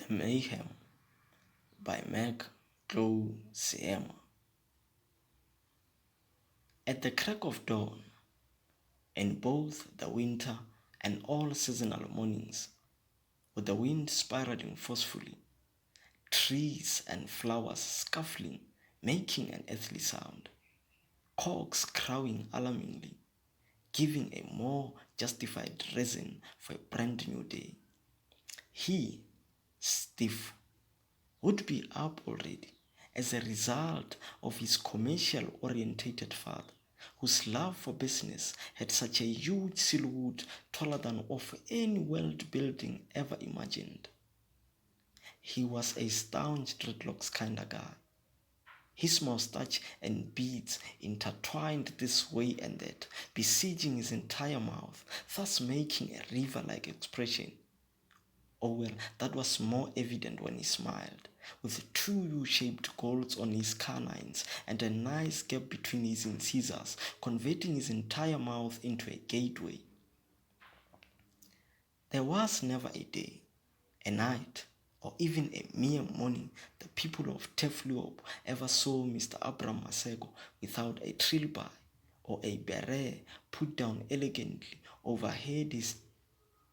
The Mayhem by Seema. At the crack of dawn, in both the winter and all seasonal mornings, with the wind spiraling forcefully, trees and flowers scuffling, making an earthly sound, cocks crowing alarmingly, giving a more justified reason for a brand new day. He, Steve, would be up already as a result of his commercial-orientated father, whose love for business had such a huge silhouette taller than of any world building ever imagined. He was a staunch dreadlocks kind of guy. His moustache and beads intertwined this way and that, besieging his entire mouth, thus making a river-like expression. Oh well, that was more evident when he smiled, with two U-shaped golds on his canines and a nice gap between his incisors, converting his entire mouth into a gateway. There was never a day, a night, or even a mere morning the people of Tefluop ever saw Mr. Abraham Masego without a trilby or a beret put down elegantly overhead his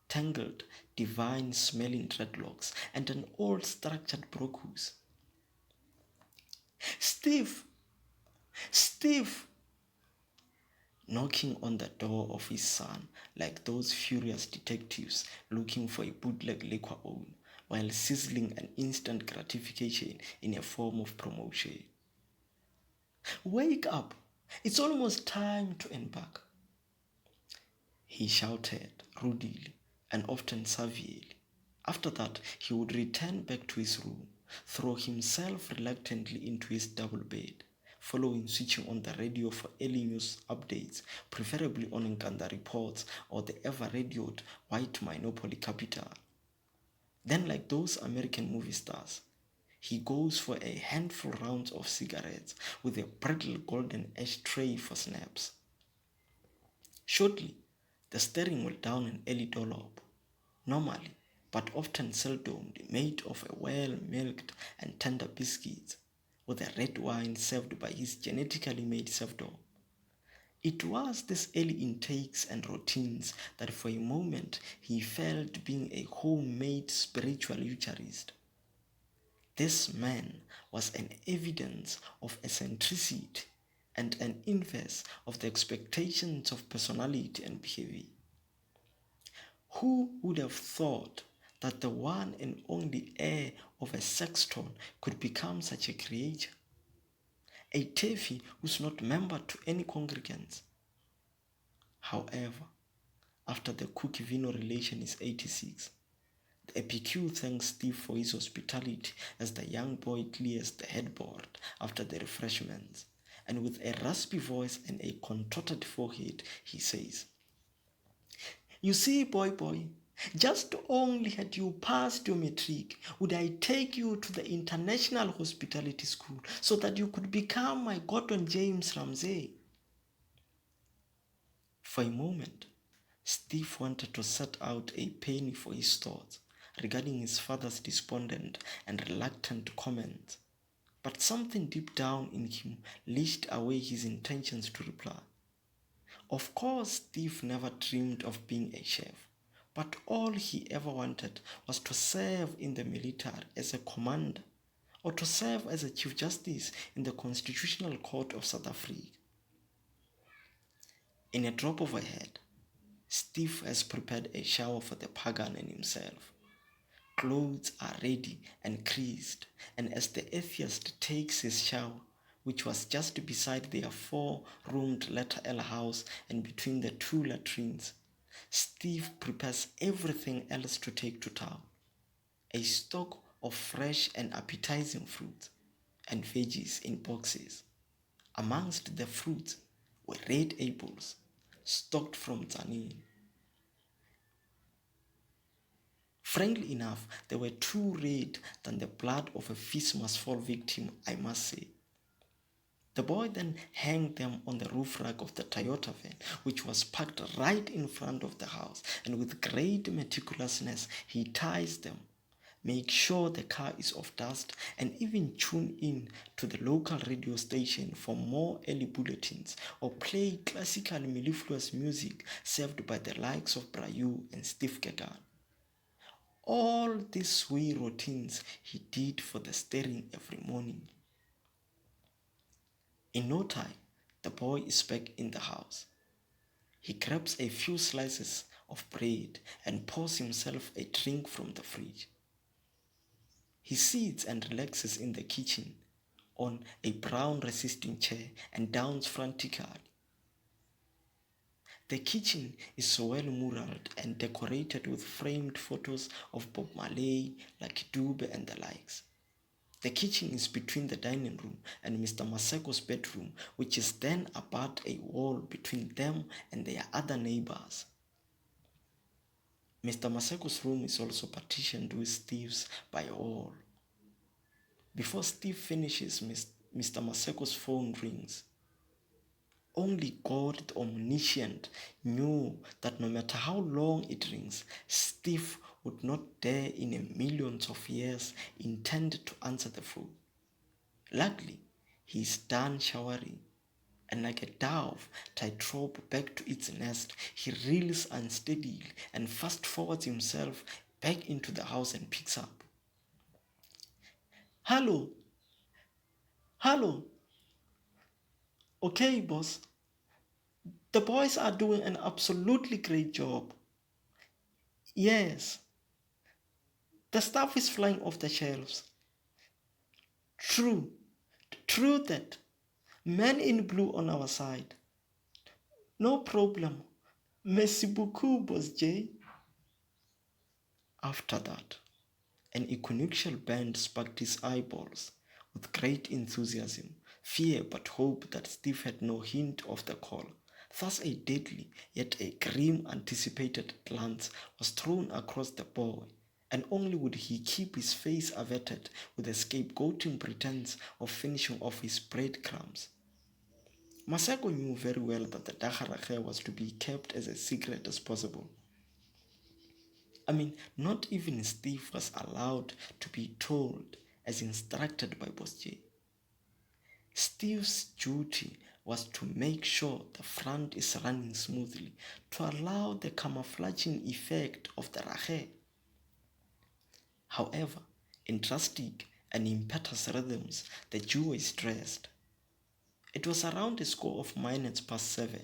tangled, divine-smelling dreadlocks and an old structured brocuse. Steve! Steve! Knocking on the door of his son like those furious detectives looking for a bootleg liquor owner while sizzling an instant gratification in a form of promotion. Wake up! It's almost time to embark, he shouted rudely and often severely. After that, he would return back to his room, throw himself reluctantly into his double bed, following switching on the radio for early news updates, preferably on Nkanda Reports or the ever-radioed White Monopoly Capital. Then, like those American movie stars, he goes for a handful rounds of cigarettes with a brittle golden ashtray for snaps. Shortly, the steering wheel down an early dollop, normally but often seldom made of a well-milked and tender biscuit, with a red wine served by his genetically made servdom. It was these early intakes and routines that for a moment he felt being a homemade spiritual Eucharist. This man was an evidence of eccentricity and an inverse of the expectations of personality and behavior. Who would have thought that the one and only heir of a sexton could become such a creature? A Tefi who's not member to any congregants. However, after the Cook-Vino relation is 86, the Epicure thanks Steve for his hospitality as the young boy clears the headboard after the refreshments, and with a raspy voice and a contorted forehead, he says, "You see, boy, just only had you passed your matric would I take you to the International Hospitality School so that you could become my Gordon James Ramsay." For a moment, Steve wanted to set out a penny for his thoughts regarding his father's despondent and reluctant comments, but something deep down in him leashed away his intentions to reply. Of course, Steve never dreamed of being a chef, but all he ever wanted was to serve in the military as a commander or to serve as a Chief Justice in the Constitutional Court of South Africa. In a drop of a hat, Steve has prepared a shower for the pagan and himself. Clothes are ready and creased, and as the atheist takes his shower, which was just beside their four-roomed letter L house and between the two latrines, Steve prepares everything else to take to town. A stock of fresh and appetizing fruits and veggies in boxes. Amongst the fruits were red apples, stocked from Tzaneen. Frankly enough, they were too red than the blood of a feast must fall victim, I must say. The boy then hanged them on the roof rack of the Toyota van, which was parked right in front of the house, and with great meticulousness he ties them, make sure the car is off dust, and even tune in to the local radio station for more early bulletins or play classical mellifluous music served by the likes of Brayu and Steve Gagan. All these wee routines he did for the steering every morning. In no time, the boy is back in the house. He grabs a few slices of bread and pours himself a drink from the fridge. He sits and relaxes in the kitchen on a brown resisting chair and downs frantically. The kitchen is well muraled and decorated with framed photos of Bob Marley, Lucky Dube, and the likes. The kitchen is between the dining room and Mr. Maseko's bedroom, which is then about a wall between them and their other neighbors. Mr. Maseko's room is also partitioned with Steve's by a wall. Before Steve finishes, Mr. Maseko's phone rings. Only God the Omniscient knew that no matter how long it rings, Steve would not dare in a millions of years intend to answer the phone. Luckily, he is done showering, and like a dove tightrope back to its nest, he reels unsteadily and fast forwards himself back into the house and picks up. Hello, hello. Okay, boss. The boys are doing an absolutely great job. Yes, the stuff is flying off the shelves. True, true that. Man in blue on our side. No problem. Merci beaucoup, Boss J. After that, an equinoctial band sparked his eyeballs with great enthusiasm, fear but hope that Steve had no hint of the call. Thus a deadly, yet a grim anticipated glance was thrown across the boy, and only would he keep his face averted with a scapegoating pretense of finishing off his breadcrumbs. Masako knew very well that the Daharake was to be kept as a secret as possible. Not even Steve was allowed to be told as instructed by Boss J. Steve's duty was to make sure the front is running smoothly to allow the camouflaging effect of the rache. However, in drastic and impetuous rhythms, the Jew is dressed. It was around a score of minutes past 7,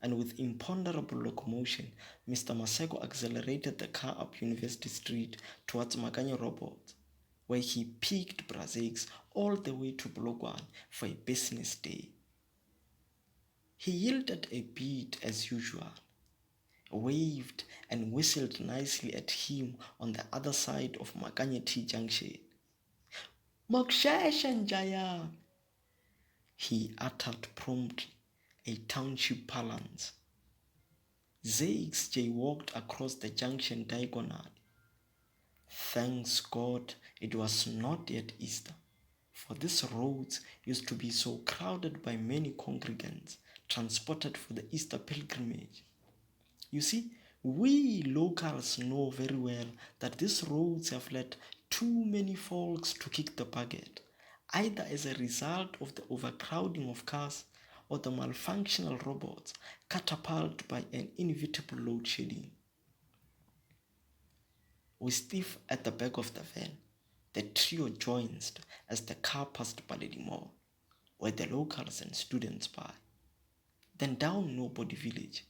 and with imponderable locomotion, Mr. Maseko accelerated the car up University Street towards Makanya Robots, where he picked Brazils all the way to Blogwan for a business day. He yielded a bit as usual, waved and whistled nicely at him on the other side of Makanya T Junction. Mokshesha Jaya, he uttered promptly, a township parlance. Zakes jaywalked across the junction diagonally. Thanks God it was not yet Easter, for these roads used to be so crowded by many congregants transported for the Easter pilgrimage. You see, we locals know very well that these roads have led too many folks to kick the bucket, either as a result of the overcrowding of cars or the malfunctional robots catapulted by an inevitable load shedding. With Steve at the back of the van, the trio joins as the car passed Baledi Mall, where the locals and students buy. Then down Nobody Village,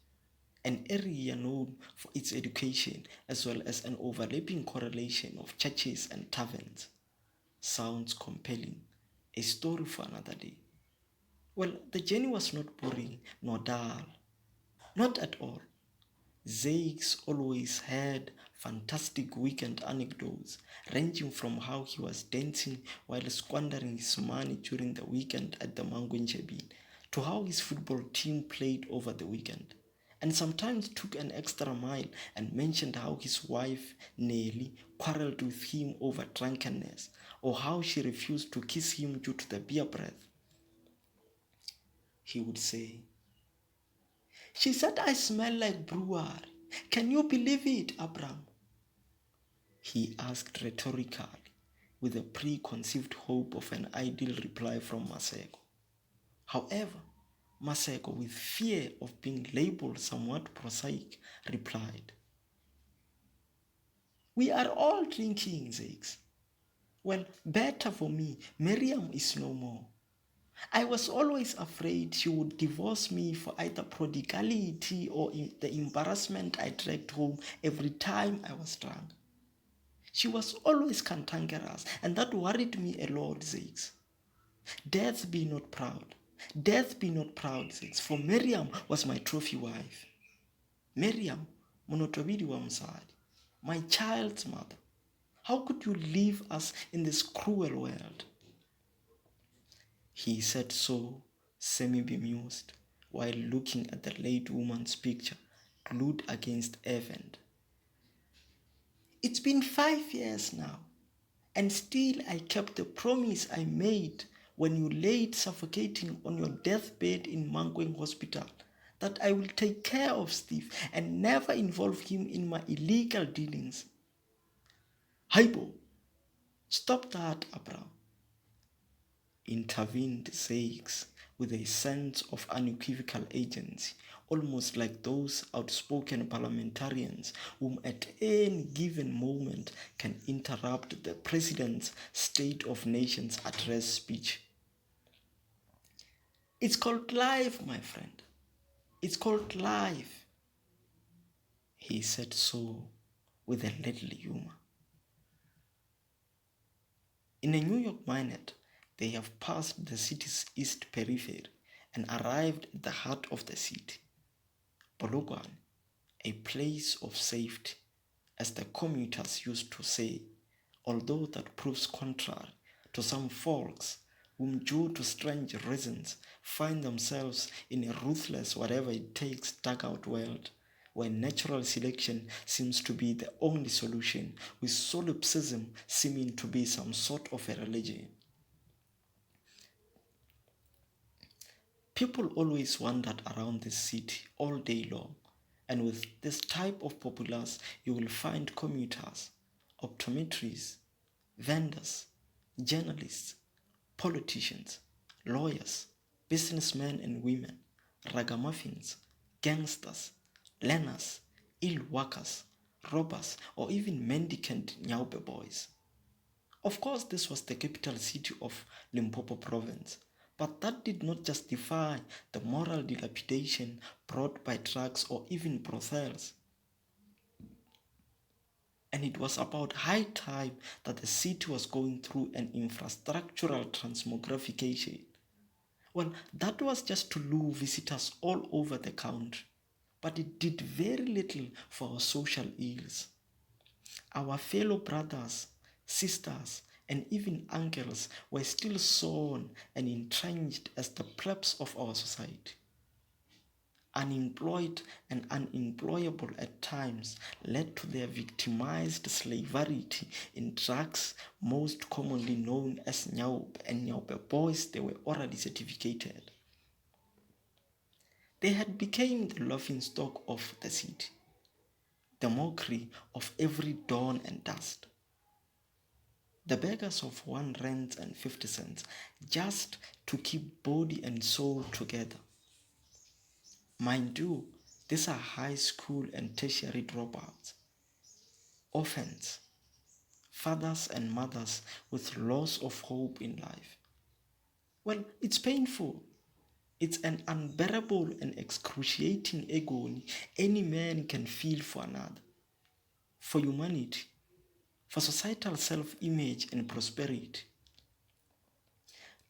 an area known for its education as well as an overlapping correlation of churches and taverns. Sounds compelling, a story for another day. Well, the journey was not boring nor dull, not at all. Zakes always had fantastic weekend anecdotes, ranging from how he was dancing while squandering his money during the weekend at the Mangunjebin, to how his football team played over the weekend, and sometimes took an extra mile and mentioned how his wife, Nelly, quarreled with him over drunkenness, or how she refused to kiss him due to the beer breath. He would say, "She said I smell like brewery. Can you believe it, Abram?" he asked rhetorically, with a preconceived hope of an ideal reply from Maseko. However, Maseko, with fear of being labeled somewhat prosaic, replied, "We are all drinking, Zakes. Well, better for me, Miriam is no more. I was always afraid she would divorce me for either prodigality or the embarrassment I dragged home every time I was drunk. She was always cantankerous, and that worried me a lot, Zakes. Death be not proud. Death be not proud, Zakes, for Miriam was my trophy wife. Miriam, monotobidi wa msadi, my child's mother. How could you leave us in this cruel world?" He said so, semi-bemused, while looking at the late woman's picture glued against Evan. "It's been 5 years now, and still I kept the promise I made when you laid suffocating on your deathbed in Mankweng Hospital, that I will take care of Steve and never involve him in my illegal dealings." "Haibo, stop that, Abraham," intervened Zakes with a sense of unequivocal agency, almost like those outspoken parliamentarians whom at any given moment can interrupt the President's State of Nations address speech. "It's called life, my friend. It's called life." He said so with a little humor. In a New York minute, they have passed the city's east periphery and arrived at the heart of the city, Polokwane, a place of safety, as the commuters used to say, although that proves contrary to some folks whom, due to strange reasons, find themselves in a ruthless whatever it takes dugout world where natural selection seems to be the only solution, with solipsism seeming to be some sort of a religion. People always wandered around this city all day long, and with this type of populace, you will find commuters, optometrists, vendors, journalists, politicians, lawyers, businessmen and women, ragamuffins, gangsters, learners, ill workers, robbers, or even mendicant Nyaube boys. Of course, this was the capital city of Limpopo province, but that did not justify the moral dilapidation brought by drugs or even brothels. And it was about high time that the city was going through an infrastructural transmogrification. Well, that was just to lure visitors all over the country, but it did very little for our social ills. Our fellow brothers, sisters, and even uncles were still sown and entrenched as the plebs of our society. Unemployed and unemployable at times led to their victimized slavery in drugs, most commonly known as Nyaube and Nyaube boys. They were already certificated. They had become the laughingstock of the city, the mockery of every dawn and dusk. The beggars of 1 rand and 50 cents just to keep body and soul together. Mind you, these are high school and tertiary dropouts, orphans, fathers and mothers with loss of hope in life. Well, it's painful. It's an unbearable and excruciating agony any man can feel for another, for humanity, for societal self-image and prosperity.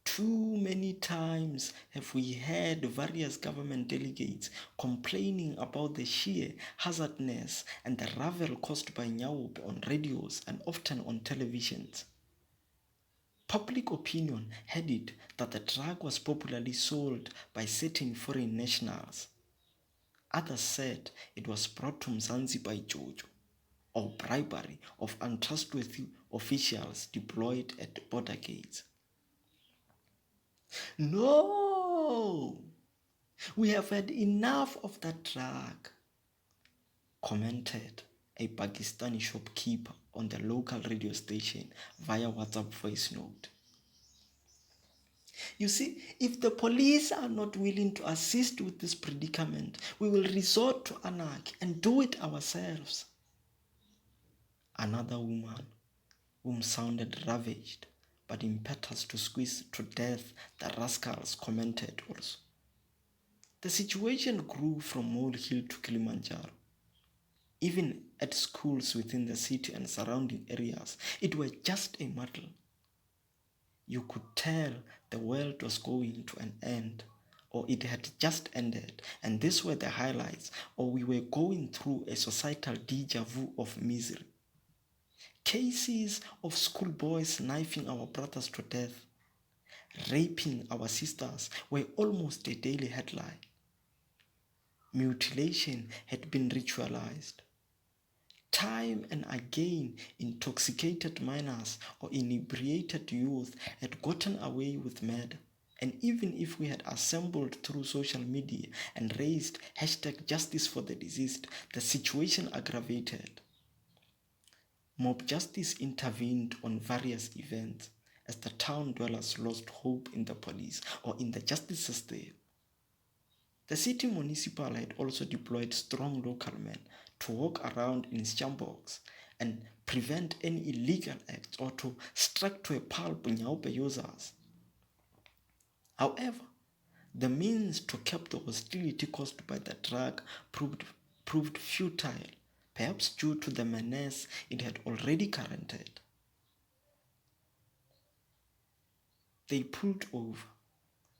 Too many times have we heard various government delegates complaining about the sheer hazardness and the ravel caused by Nyaube on radios and often on televisions. Public opinion had it that the drug was popularly sold by certain foreign nationals. Others said it was brought to Mzansi by Jojo, or bribery of untrustworthy officials deployed at border gates. "No, we have had enough of that drug," commented a Pakistani shopkeeper on the local radio station via WhatsApp voice note. You see, if the police are not willing to assist with this predicament, we will resort to anarchy and do it ourselves. Another woman, whom sounded ravaged but impetuous to squeeze to death the rascals, commented also. The situation grew from Molehill to Kilimanjaro. Even at schools within the city and surrounding areas, it was just a muddle. You could tell the world was going to an end, or it had just ended, and these were the highlights, or we were going through a societal deja vu of misery. Cases of schoolboys knifing our brothers to death, raping our sisters were almost a daily headline. Mutilation had been ritualized. Time and again, intoxicated minors or inebriated youth had gotten away with murder. And even if we had assembled through social media and raised #justice for the deceased, the situation aggravated. Mob justice intervened on various events as the town dwellers lost hope in the police or in the justice system. The city municipal had also deployed strong local men to walk around in schamboks and prevent any illegal acts or to strike to a pulp Nyaupe users. However, the means to cap the hostility caused by the drug proved futile, perhaps due to the menace it had already created. They pulled over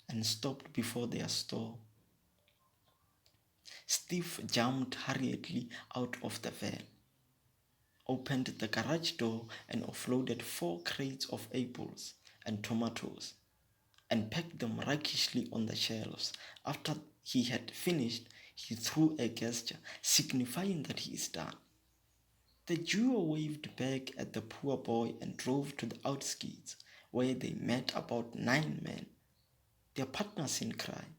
and stopped before their store. Steve jumped hurriedly out of the van, opened the garage door and offloaded 4 crates of apples and tomatoes and packed them rakishly on the shelves. After he had finished, he threw a gesture signifying that he is done. The duo waved back at the poor boy and drove to the outskirts, where they met about 9 men, their partners in crime.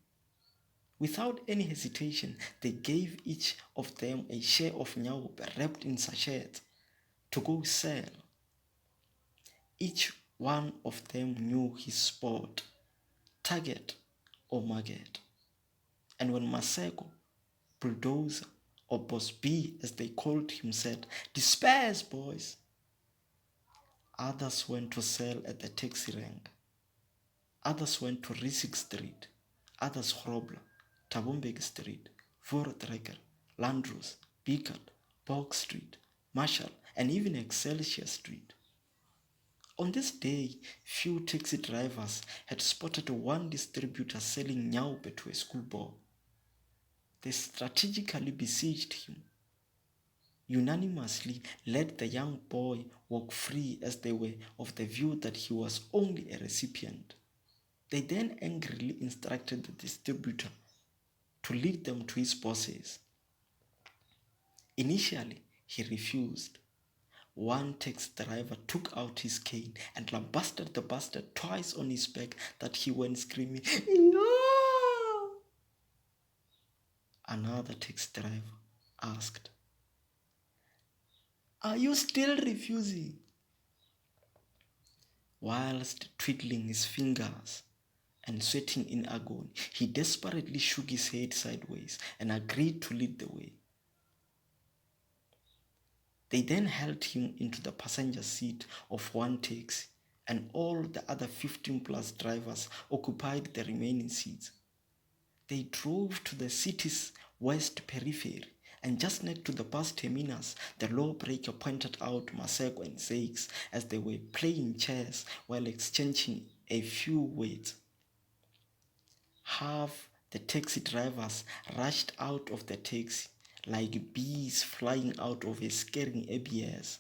Without any hesitation, they gave each of them a share of nyaupe wrapped in sachets to go sell. Each one of them knew his spot, target or market. And when Maseko, Bulldozer, or Boss B as they called him said, "Disperse, boys," others went to sell at the taxi rank. Others went to Risik Street, others Grobler, Tabombek Street, Voortrekker, Landroos, Beacon, Bog Street, Marshall, and even Excelsior Street. On this day, few taxi drivers had spotted one distributor selling nyaupe to a schoolboy. They strategically besieged him, unanimously let the young boy walk free as they were of the view that he was only a recipient. They then angrily instructed the distributor to lead them to his bosses. Initially, he refused. One taxi driver took out his cane and lambasted the bastard twice on his back that he went screaming, "No!" Another taxi driver asked, "Are you still refusing?" Whilst twiddling his fingers and sweating in agony, he desperately shook his head sideways and agreed to lead the way. They then held him into the passenger seat of one taxi, and all the other 15 plus drivers occupied the remaining seats. They drove to the city's west periphery, and just next to the bus terminus, the lawbreaker pointed out Maseko and Zakes as they were playing chess while exchanging a few words. Half the taxi drivers rushed out of the taxi like bees flying out of a scaring ABS.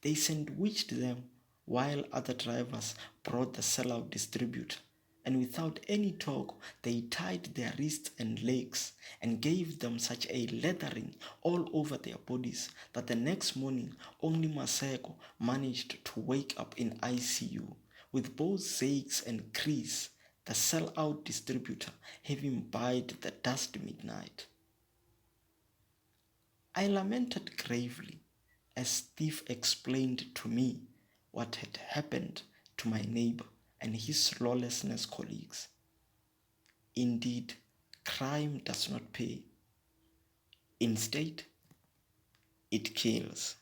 They sandwiched them while other drivers brought the sellout distributor, and without any talk, they tied their wrists and legs and gave them such a leathering all over their bodies that the next morning only Maseko managed to wake up in ICU with both Zakes and Chris, the sellout distributor, having bide the dust midnight. I lamented gravely as Steve explained to me what had happened to my neighbor and his lawlessness colleagues. Indeed, crime does not pay. Instead, it kills.